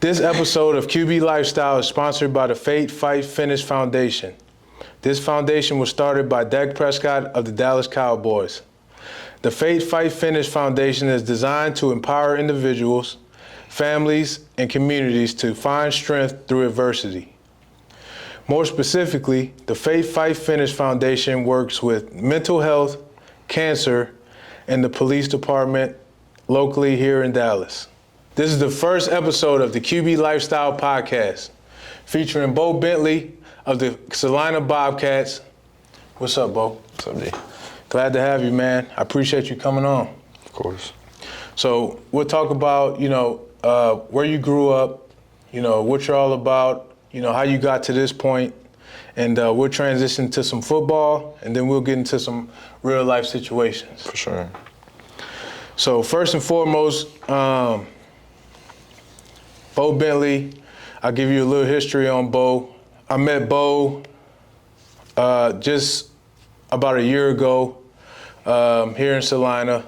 This episode of QB Lifestyle is sponsored by the Faith, Fight, Finish Foundation. This foundation was started by Dak Prescott of the Dallas Cowboys. The Faith, Fight, Finish Foundation is designed to empower individuals, families, and communities to find strength through adversity. More specifically, the Faith, Fight, Finish Foundation works with mental health, cancer, and the police department locally here in Dallas. This is the first episode of the QB Lifestyle Podcast, featuring Bo Bentley of the Celina Bobcats. What's up, Bo? What's up, D? Glad to have you, man. I appreciate you coming on. Of course. So we'll talk about, where you grew up, what you're all about, how you got to this point, and we'll transition to some football, and then we'll get into some real life situations. For sure. So first and foremost, Bo Bentley, I'll give you a little history on Bo. I met Bo just about a year ago here in Celina.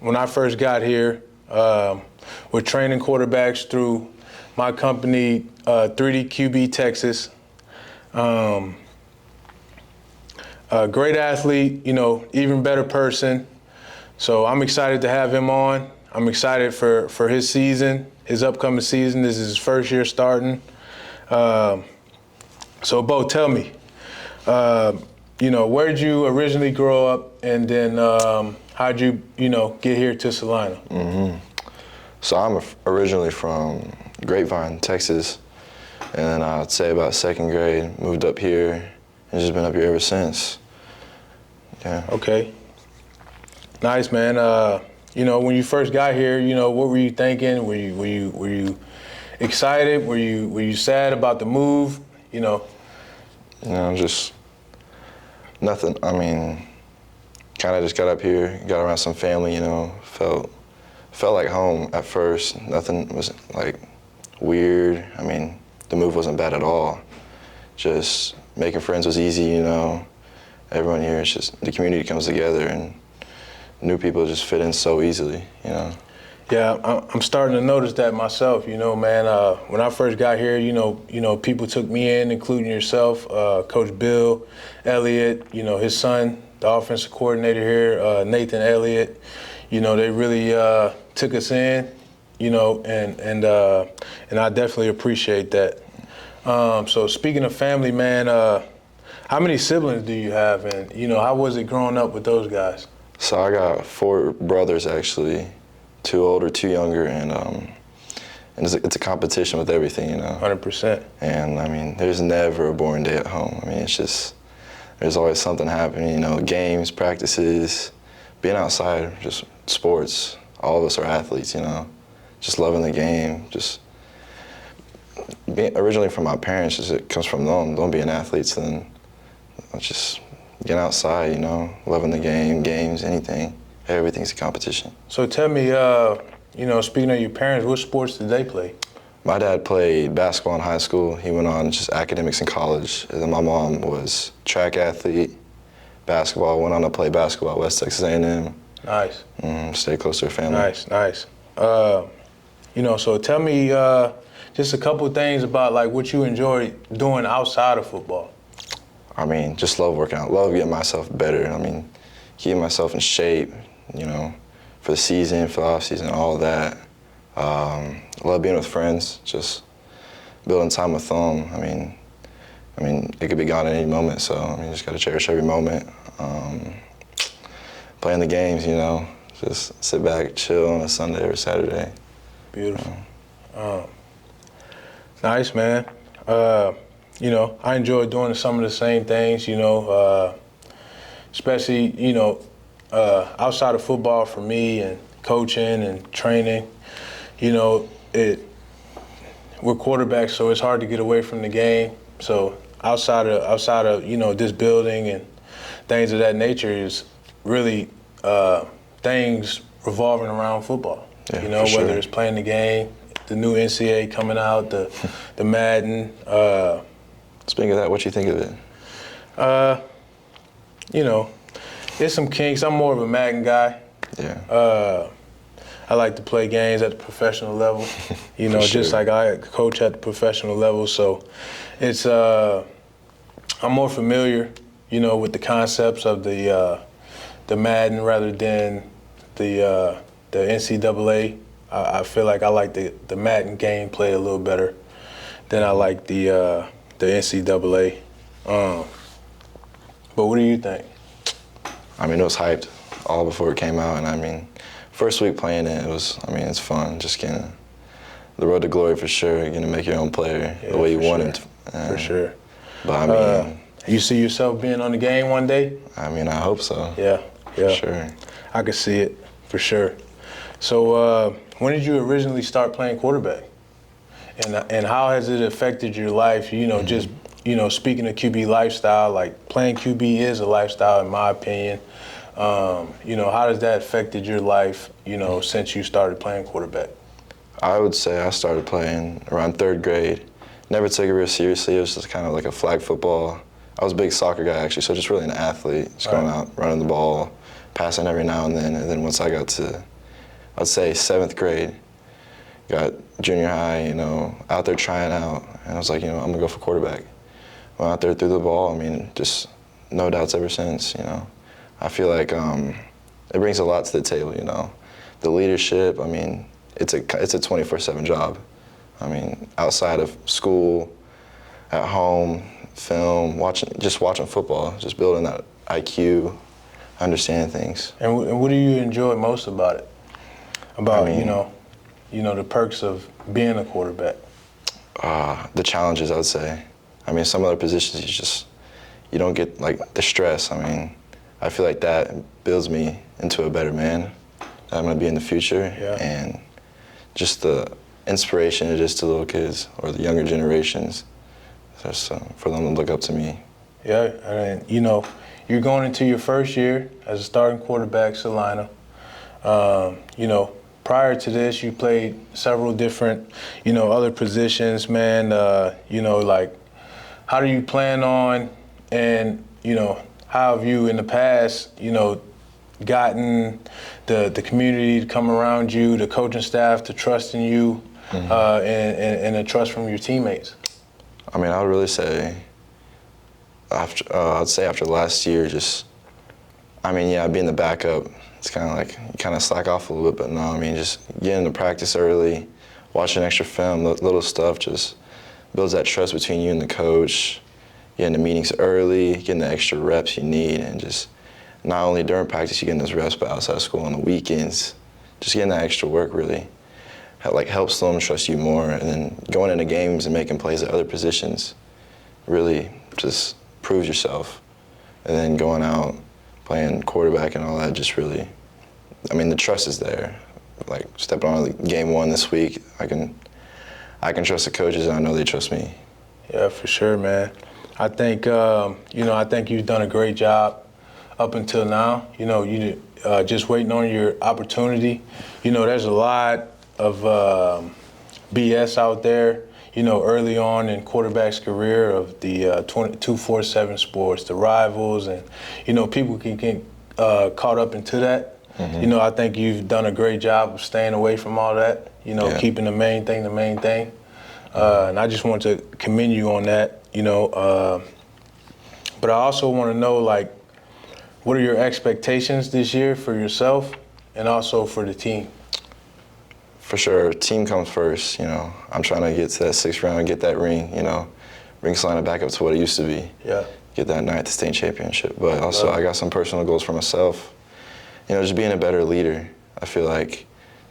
When I first got here, we're training quarterbacks through my company, 3D QB Texas. A great athlete, even better person. So I'm excited to have him on. I'm excited for his season. His upcoming season. This is his first year starting. So, Bo, tell me, where did you originally grow up, and then how'd you, get here to Celina? Mm-hmm. So I'm originally from Grapevine, Texas, and I'd say about second grade, moved up here, and just been up here ever since. Yeah. Okay. Nice, man. When you first got here, what were you thinking? Were you excited? Were you sad about the move? Just nothing. I mean, kind of just got up here, got around some family. Felt like home at first. Nothing was like weird. I mean, the move wasn't bad at all. Just making friends was easy. Everyone here, it's just the community comes together and new people just fit in so easily, Yeah, I'm starting to notice that myself, man. When I first got here, people took me in, including yourself, Coach Bill Elliott, his son, the offensive coordinator here, Nathan Elliott. They really took us in, and I definitely appreciate that. So speaking of family, man, how many siblings do you have, and how was it growing up with those guys? So I got 4 brothers, actually, 2 older, 2 younger, and it's a competition with everything, 100%. And I mean, there's never a boring day at home. I mean, it's just, there's always something happening, games, practices, being outside, just sports. All of us are athletes, just loving the game, just being originally from my parents, just it comes from them being athletes, then just getting outside, loving the game, games, anything. Everything's a competition. So tell me, speaking of your parents, what sports did they play? My dad played basketball in high school. He went on just academics in college. And then my mom was track athlete, basketball, went on to play basketball at West Texas A&M. Nice. Stay close to her family. Nice. So tell me just a couple of things about like what you enjoy doing outside of football. I mean, just love working out, love getting myself better. I mean, keeping myself in shape, for the season, for the off season, all of that. Love being with friends, just building time with them. I mean, it could be gone at any moment, so just gotta cherish every moment. Playing the games, just sit back, chill on a Sunday or Saturday. Beautiful. Nice, man. I enjoy doing some of the same things, especially, outside of football for me and coaching and training. We're quarterbacks, so it's hard to get away from the game. So outside of, this building and things of that nature is really things revolving around football. Yeah, whether it's playing the game, the new NCAA coming out, the Madden. Speaking of that, what you think of it? There's some kinks. I'm more of a Madden guy. Yeah. I like to play games at the professional level, you know, just like I coach at the professional level. So it's I'm more familiar, you know, with the concepts of the Madden rather than the NCAA. I feel like I like the Madden gameplay a little better than I like the NCAA. But what do you think? I mean, it was hyped all before it came out, and I mean, first week playing it, it's fun. Just getting the road to glory for sure. Getting to make your own player the way you want it. For sure. But I mean, you see yourself being on the game one day? I mean, I hope so. Yeah. For sure. I could see it for sure. So, when did you originally start playing quarterback? And how has it affected your life? You know, just speaking of QB lifestyle, like playing QB is a lifestyle in my opinion. You know, how has that affected your life, you know, since you started playing quarterback? I would say I started playing around third grade. Never took it real seriously. It was just kind of like a flag football. I was a big soccer guy, actually, so just really an athlete. Just going out, running the ball, passing every now and then. And then once I got to, I'd say, 7th grade, got junior high, you know, out there trying out. And I was like, you know, I'm going to go for quarterback. Went out there, threw the ball. I mean, just no doubts ever since, you know. I feel like it brings a lot to the table, you know. The leadership, I mean, it's a 24/7 job. I mean, outside of school, at home, film, watching football, just building that IQ, understanding things. And what do you enjoy most about it? About, I mean, you know, the perks of being a quarterback? The challenges, I would say. I mean, some other positions you don't get like the stress. I mean, I feel like that builds me into a better man that I'm gonna be in the future. Yeah. And just the inspiration it is to little kids or the younger generations, just for them to look up to me. Yeah, and you know, you're going into your first year as a starting quarterback, Celina. You know, prior to this, you played several different, you know, other positions, man. You know, like, how do you plan on, and, you know, how have you in the past, you know, gotten the community to come around you, the coaching staff to trust in you, and the trust from your teammates? I mean, I would really say, I'd say after last year, being the backup, it's kind of like you kind of slack off a little bit, but no, I mean, just getting to practice early, watching extra film, little stuff just builds that trust between you and the coach, getting the meetings early, getting the extra reps you need, and just not only during practice you getting those reps, but outside of school on the weekends, just getting that extra work really helps them trust you more, and then going into games and making plays at other positions really just proves yourself. And then going out, playing quarterback and all that, just really, I mean, the trust is there. Like stepping on game 1 this week, I can trust the coaches, and I know they trust me. Yeah, for sure, man. I think I think you've done a great job up until now. You know, you just waiting on your opportunity. You know, there's a lot of BS out there, you know, early on in quarterback's career of the 247 sports, the rivals, and, you know, people can get caught up into that. You know, I think you've done a great job of staying away from all that, you know, keeping the main thing the main thing. And I just want to commend you on that, you know. But I also want to know, like, what are your expectations this year for yourself and also for the team? For sure, team comes first, you know. I'm trying to get to that 6th round, get that ring, you know, bring Celina back up to what it used to be. Yeah. Get that 9th state championship. But also, I got some personal goals for myself. You know, just being a better leader. I feel like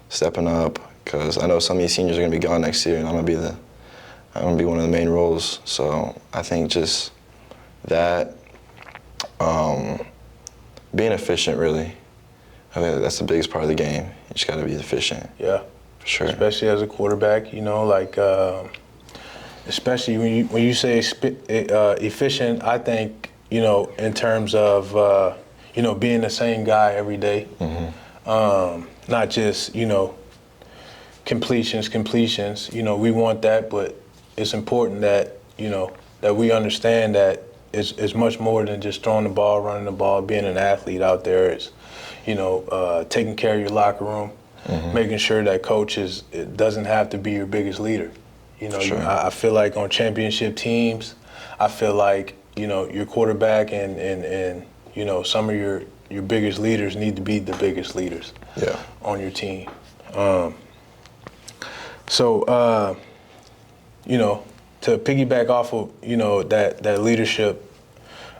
stepping up, because I know some of these seniors are going to be gone next year, and I'm going to be one of the main roles. So I think just that, being efficient, really. I think that's the biggest part of the game. You just got to be efficient. Yeah. For sure. Especially as a quarterback, you know, like, especially when you say efficient, I think, you know, in terms of, you know, being the same guy every day. Not just, you know, completions. You know, we want that, but it's important that, you know, that we understand that it's much more than just throwing the ball, running the ball, being an athlete out there. It's, you know, taking care of your locker room, making sure that it doesn't have to be your biggest leader. You know, Sure. I feel like on championship teams, I feel like, you know, your quarterback and you know, some of your biggest leaders need to be the biggest leaders on your team. You know, to piggyback off of, you know, that leadership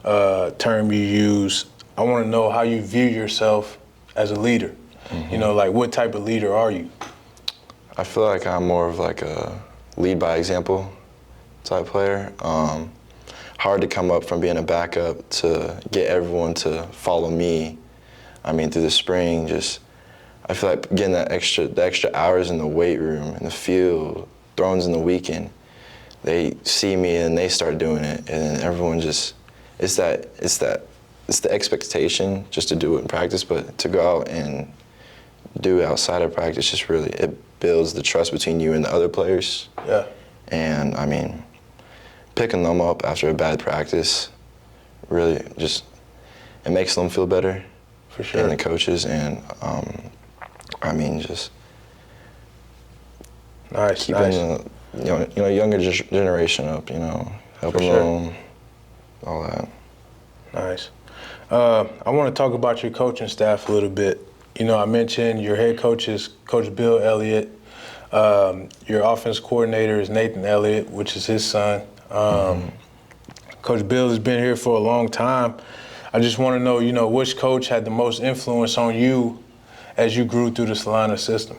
term you use, I want to know how you view yourself as a leader. You know, like, what type of leader are you? I feel like I'm more of like a lead by example type player. Hard to come up from being a backup to get everyone to follow me. I mean, through the spring, I feel like getting the extra hours in the weight room, in the field, throws in the weekend. They see me and they start doing it, and everyone it's the expectation just to do it in practice, but to go out and do it outside of practice it builds the trust between you and the other players. Yeah. And I mean, picking them up after a bad practice really it makes them feel better. For sure. And the coaches, and I mean, keeping the younger generation up, you know, helping them, all that. Nice. I want to talk about your coaching staff a little bit. You know, I mentioned your head coach is Coach Bill Elliott. Your offense coordinator is Nathan Elliott, which is his son. Coach Bill has been here for a long time. I just want to know, you know, which coach had the most influence on you as you grew through the Celina system?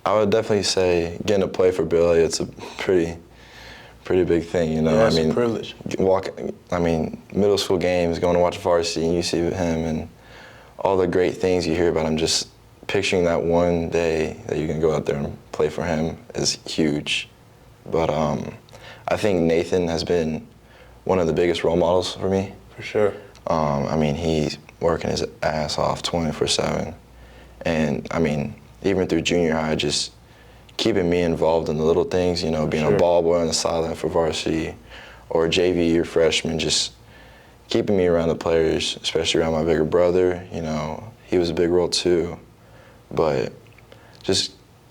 I would definitely say getting to play for Bill Elliott's a pretty big thing, you know. Yeah, it's a privilege. Middle school games, going to watch varsity, and you see him and all the great things you hear about him. Just picturing that one day that you can go out there and play for him is huge. But I think Nathan has been one of the biggest role models for me. For sure. I mean, he's working his ass off 24/7. And I mean, even through junior high, just keeping me involved in the little things, you know, being a ball boy on the sideline for varsity or JV or freshman, just keeping me around the players, especially around my bigger brother. You know, he was a big role too. But he's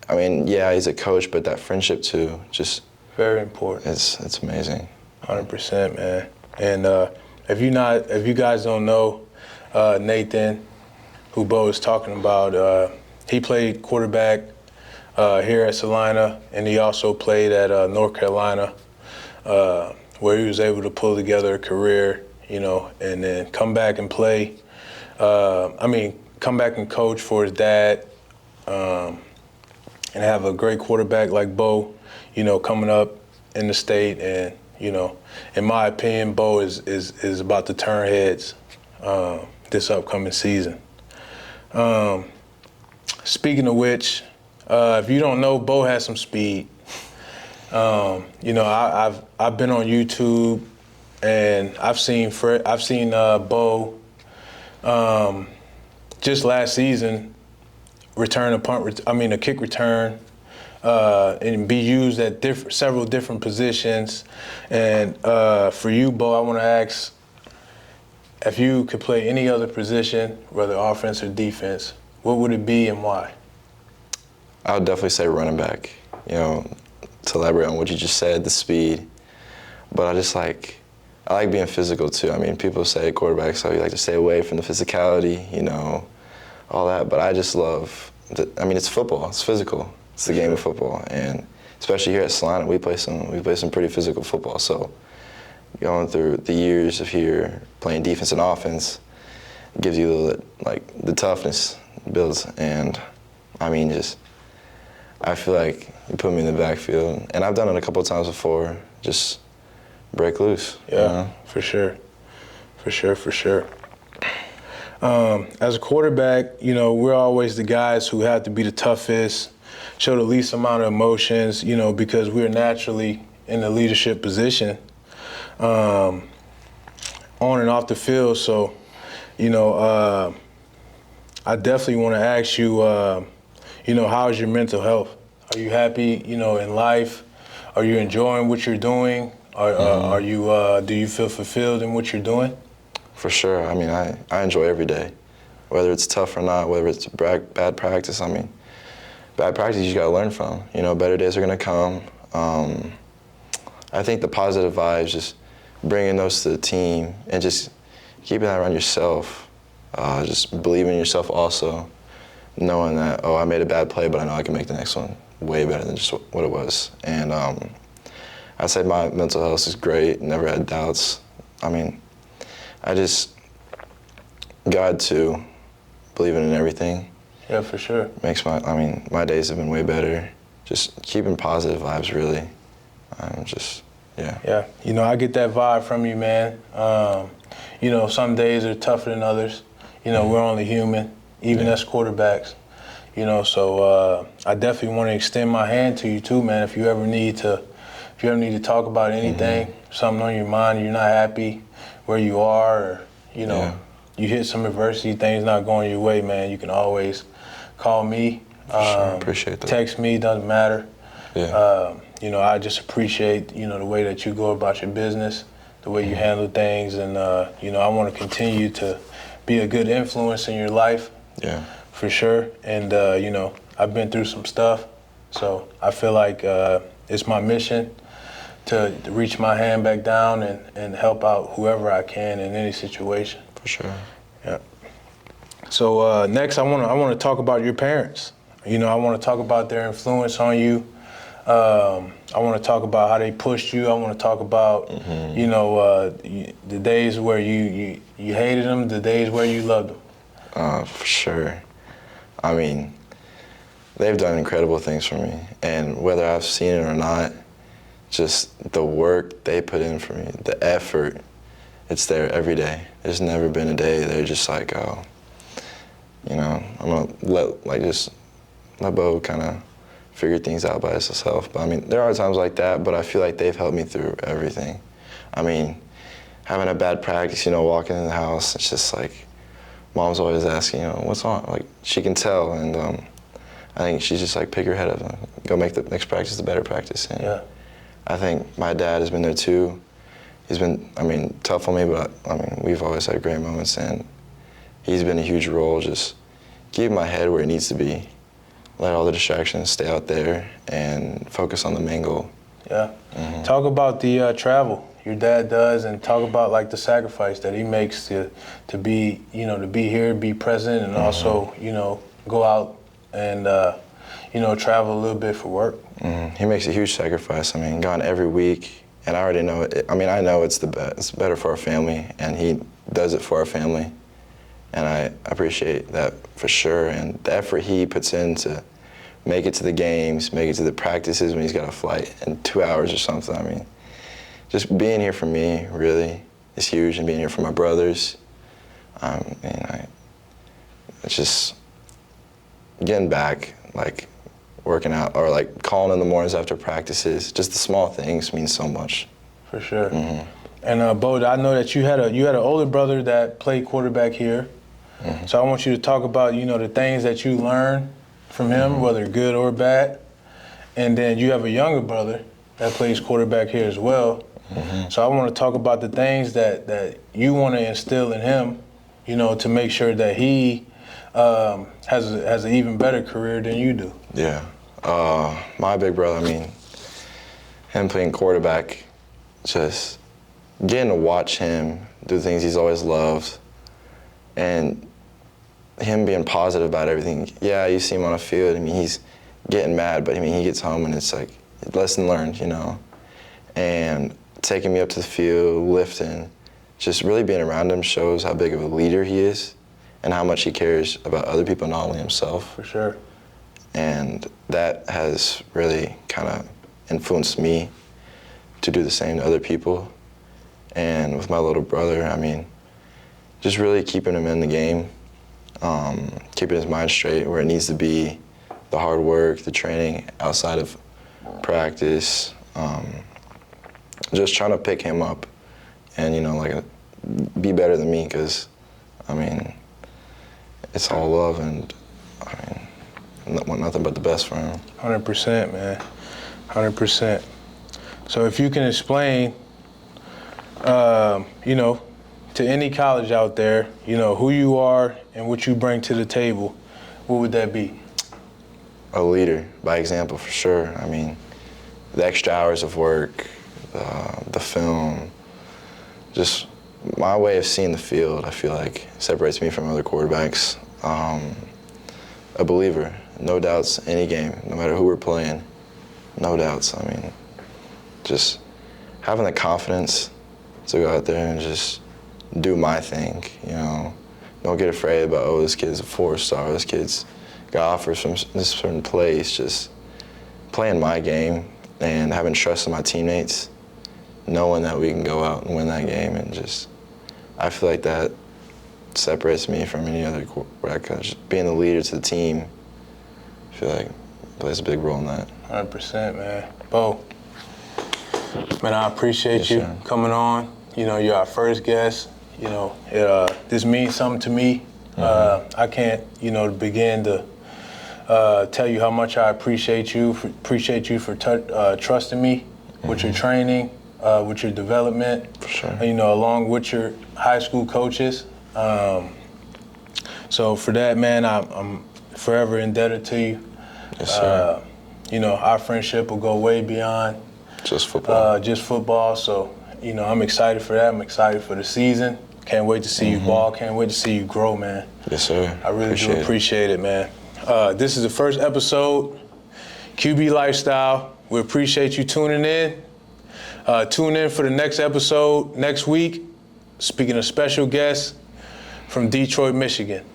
a coach, but that friendship too, just very important. It's amazing. 100%, man. And if you guys don't know Nathan, who Bo is talking about, he played quarterback here at Celina, and he also played at North Carolina, where he was able to pull together a career, you know, and then come back and play. Come back and coach for his dad, and have a great quarterback like Bo, you know, coming up in the state. And, you know, in my opinion, Bo is about to turn heads this upcoming season. Speaking of which, if you don't know, Bo has some speed. You know, I've been on YouTube, and I've seen Bo just last season return a kick return, and be used at several different positions. And for you, Bo, I want to ask, if you could play any other position, whether offense or defense, what would it be and why? I would definitely say running back, you know, to elaborate on what you just said, the speed. But I like being physical too. I mean, people say quarterback, so you like to stay away from the physicality, you know, all that. But I just love, it's football, it's physical. It's the game of football. And especially here at Celina, we play some pretty physical football. So going through the years of here, playing defense and offense, gives you the toughness it builds. And I feel like you put me in the backfield, and I've done it a couple of times before, just break loose. Yeah, you know? For sure. As a quarterback, you know, we're always the guys who have to be the toughest, show the least amount of emotions, you know, because we're naturally in the leadership position on and off the field. So, you know, I definitely want to ask you, you know, how is your mental health? Are you happy, you know, in life? Are you enjoying what you're doing? Do you feel fulfilled in what you're doing? For sure. I mean, I enjoy every day. whether it's tough or not, whether it's bad practice. I mean, bad practice you gotta learn from. You know, better days are gonna come. I think the positive vibes, just bringing those to the team and just keeping that around yourself. Just believing in yourself also, knowing that, oh, I made a bad play, but I know I can make the next one way better than just what it was. And I said my mental health is great, never had doubts. I mean, I just, God too, believing in everything. Yeah, for sure. Makes my days have been way better. Just keeping positive vibes, really. Yeah. Yeah, you know, I get that vibe from you, man. You know, some days are tougher than others. You know, we're only human, even as quarterbacks. You know, so I definitely want to extend my hand to you too, man. If you ever need to talk about anything, something on your mind, you're not happy where you are, or you know, you hit some adversity, things not going your way, man, you can always call me. Sure, appreciate that. Text me, doesn't matter. Yeah. You know, I just appreciate, you know, the way that you go about your business, the way you handle things, and you know, I want to continue to be a good influence in your life. Yeah. For sure. And you know, I've been through some stuff, so I feel like it's my mission to reach my hand back down and help out whoever I can in any situation. For sure. Yeah. So next, I want to talk about your parents. You know, I want to talk about their influence on you. I want to talk about how they pushed you. I want to talk about, you know, the days where you hated them, the days where you loved them. For sure. I mean, they've done incredible things for me, and whether I've seen it or not, just the work they put in for me, the effort, it's there every day. There's never been a day they're just like, oh, you know, I'm gonna let Bo kind of figure things out by himself. But I mean, there are times like that, but I feel like they've helped me through everything. I mean, having a bad practice, you know, walking in the house, it's just like, Mom's always asking, you know, what's on? Like, she can tell, and I think she's just like, pick your head up, go make the next practice the better practice. And Yeah. I think my dad has been there too. He's been, I mean, tough on me, but I mean, we've always had great moments, and he's been a huge role, just keeping my head where it needs to be, let all the distractions stay out there, and focus on the main goal. Yeah. Talk about the travel your dad does, and talk about like the sacrifice that he makes to be, you know, to be here, be present, and also, you know, go out and, you know, travel a little bit for work. He makes a huge sacrifice. I mean, gone every week, and I already know it. I mean, I know it's the best. It's better for our family, and he does it for our family, and I appreciate that for sure. And the effort he puts in to make it to the games, make it to the practices when he's got a flight in 2 hours or something. I mean, just being here for me really is huge, and being here for my brothers. It's just getting back, like working out or like calling in the mornings after practices. Just the small things mean so much. For sure. And Bo, I know that you had an older brother that played quarterback here. So I want you to talk about, you know, the things that you learned from him, whether good or bad. And then you have a younger brother that plays quarterback here as well. So I want to talk about the things that you want to instill in him, you know, to make sure that he has an even better career than you do. Yeah. My big brother, I mean, him playing quarterback, just getting to watch him do things he's always loved, and him being positive about everything. Yeah, you see him on the field, I mean, he's getting mad, but I mean, he gets home and it's like, lesson learned, you know? And taking me up to the field, lifting, just really being around him shows how big of a leader he is and how much he cares about other people, not only himself. For sure. And that has really kind of influenced me to do the same to other people. And with my little brother, I mean, just really keeping him in the game, keeping his mind straight where it needs to be, the hard work, the training outside of practice, just trying to pick him up and, you know, like be better than me, because, I mean, it's all love, and I mean, I want nothing but the best for him. 100%, man, 100%. So if you can explain, you know, to any college out there, you know, who you are and what you bring to the table, what would that be? A leader, by example, for sure. I mean, the extra hours of work, the film, just my way of seeing the field, I feel like separates me from other quarterbacks. A believer, no doubts, any game, no matter who we're playing, no doubts. I mean, just having the confidence to go out there and just do my thing, you know. Don't get afraid about, oh, this kid's a 4-star, this kid's got offers from this certain place. Just playing my game and having trust in my teammates, knowing that we can go out and win that game, and just, I feel like that separates me from any other quarterback. Just being the leader to the team, I feel like plays a big role in that. 100%, man. Bo, man, I appreciate Yes, you sir. coming on. You know, you're our first guest. You know, this means something to me. I can't, you know, begin to tell you how much I appreciate you for trusting me with your training, with your development. For sure. You know, along with your high school coaches. So for that, man, I'm forever indebted to you. Yes, sir. You know, our friendship will go way beyond Just football. just football. So, you know, I'm excited for that. I'm excited for the season. Can't wait to see you ball. Can't wait to see you grow, man. Yes, sir. I really do appreciate it, man. This is the first episode, QB Lifestyle. We appreciate you tuning in. Tune in for the next episode next week. Speaking of special guests from Detroit, Michigan.